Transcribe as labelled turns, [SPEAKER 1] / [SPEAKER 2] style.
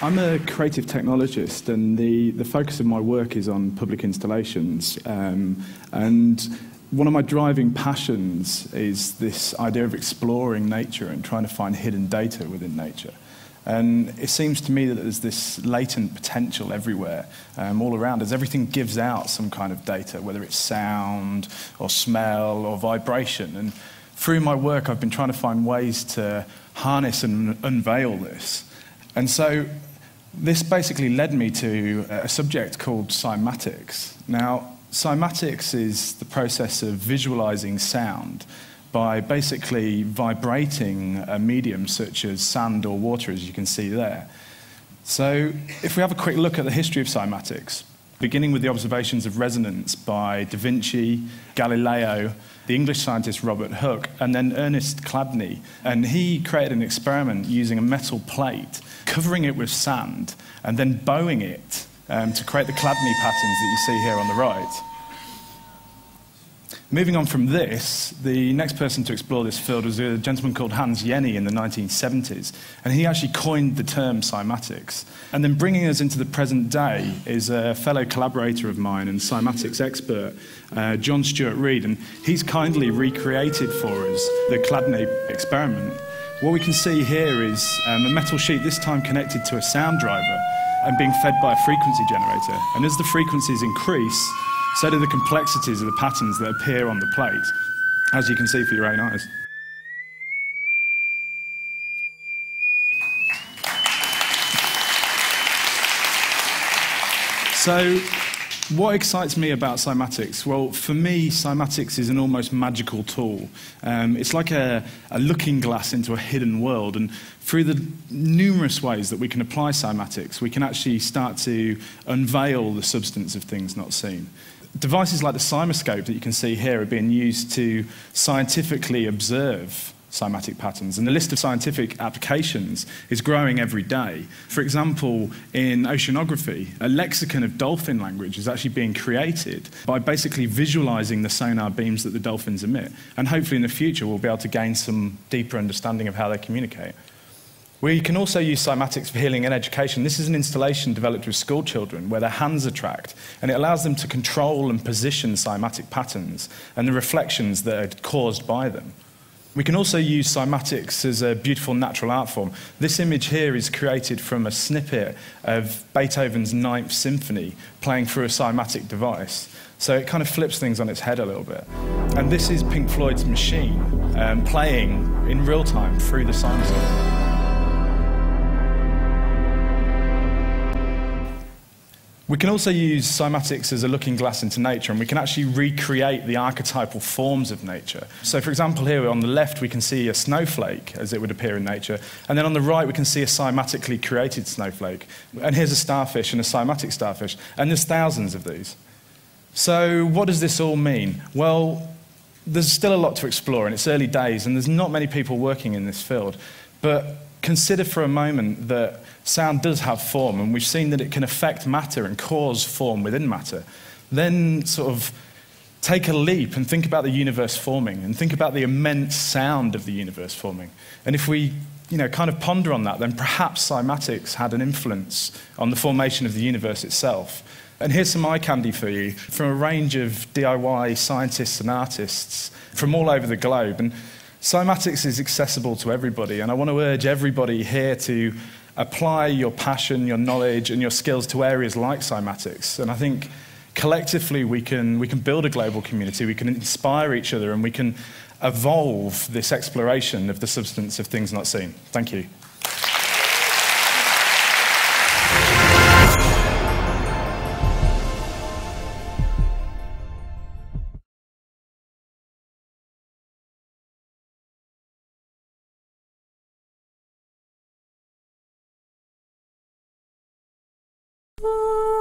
[SPEAKER 1] I'm a creative technologist, and the focus of my work is on public installations. And one of my driving passions is this idea of exploring nature and trying to find hidden data within nature. And it seems to me that there's this latent potential everywhere, all around us. Everything gives out some kind of data, whether it's sound or smell or vibration. And through my work, I've been trying to find ways to harness and unveil this. And so this basically led me to a subject called cymatics. Now, cymatics is the process of visualizing sound by basically vibrating a medium such as sand or water, as you can see there. So if we have a quick look at the history of cymatics, beginning with the observations of resonance by Da Vinci, Galileo, the English scientist Robert Hooke, and then Ernest Chladni. And he created an experiment using a metal plate, covering it with sand, and then bowing it to create the Chladni patterns that you see here on the right. Moving on from this, the next person to explore this field was a gentleman called Hans Jenny in the 1970s, and he actually coined the term cymatics. And then bringing us into the present day is a fellow collaborator of mine and cymatics expert, John Stuart Reid, and he's kindly recreated for us the Chladni experiment. What we can see here is a metal sheet, this time connected to a sound driver and being fed by a frequency generator. And as the frequencies increase, so do the complexities of the patterns that appear on the plate, as you can see for your own eyes. So, what excites me about cymatics? Well, for me, cymatics is an almost magical tool. It's like a looking glass into a hidden world, and through the numerous ways that we can apply cymatics, we can actually start to unveil the substance of things not seen. Devices like the cymoscope that you can see here are being used to scientifically observe cymatic patterns, and the list of scientific applications is growing every day. For example, in oceanography, a lexicon of dolphin language is actually being created by basically visualizing the sonar beams that the dolphins emit, and hopefully in the future we'll be able to gain some deeper understanding of how they communicate. We can also use cymatics for healing and education. This is an installation developed with school children where their hands are tracked, and it allows them to control and position cymatic patterns and the reflections that are caused by them. We can also use cymatics as a beautiful natural art form. This image here is created from a snippet of Beethoven's Ninth Symphony playing through a cymatic device. So it kind of flips things on its head a little bit. And this is Pink Floyd's Machine playing in real time through the cymoscope. We can also use cymatics as a looking glass into nature, and we can actually recreate the archetypal forms of nature. So, for example, here on the left we can see a snowflake as it would appear in nature, and then on the right we can see a cymatically created snowflake. And here's a starfish and a cymatic starfish, and there's thousands of these. So what does this all mean? Well, there's still a lot to explore, and it's early days, and there's not many people working in this field. But consider for a moment that sound does have form, and we've seen that it can affect matter and cause form within matter. Then sort of take a leap and think about the universe forming, and think about the immense sound of the universe forming. And if we kind of ponder on that, then perhaps cymatics had an influence on the formation of the universe itself. And here's some eye candy for you from a range of DIY scientists and artists from all over the globe. And cymatics is accessible to everybody, and I want to urge everybody here to apply your passion, your knowledge, and your skills to areas like cymatics. And I think collectively we can build a global community, we can inspire each other, and we can evolve this exploration of the substance of things not seen. Thank you.
[SPEAKER 2] Ooh.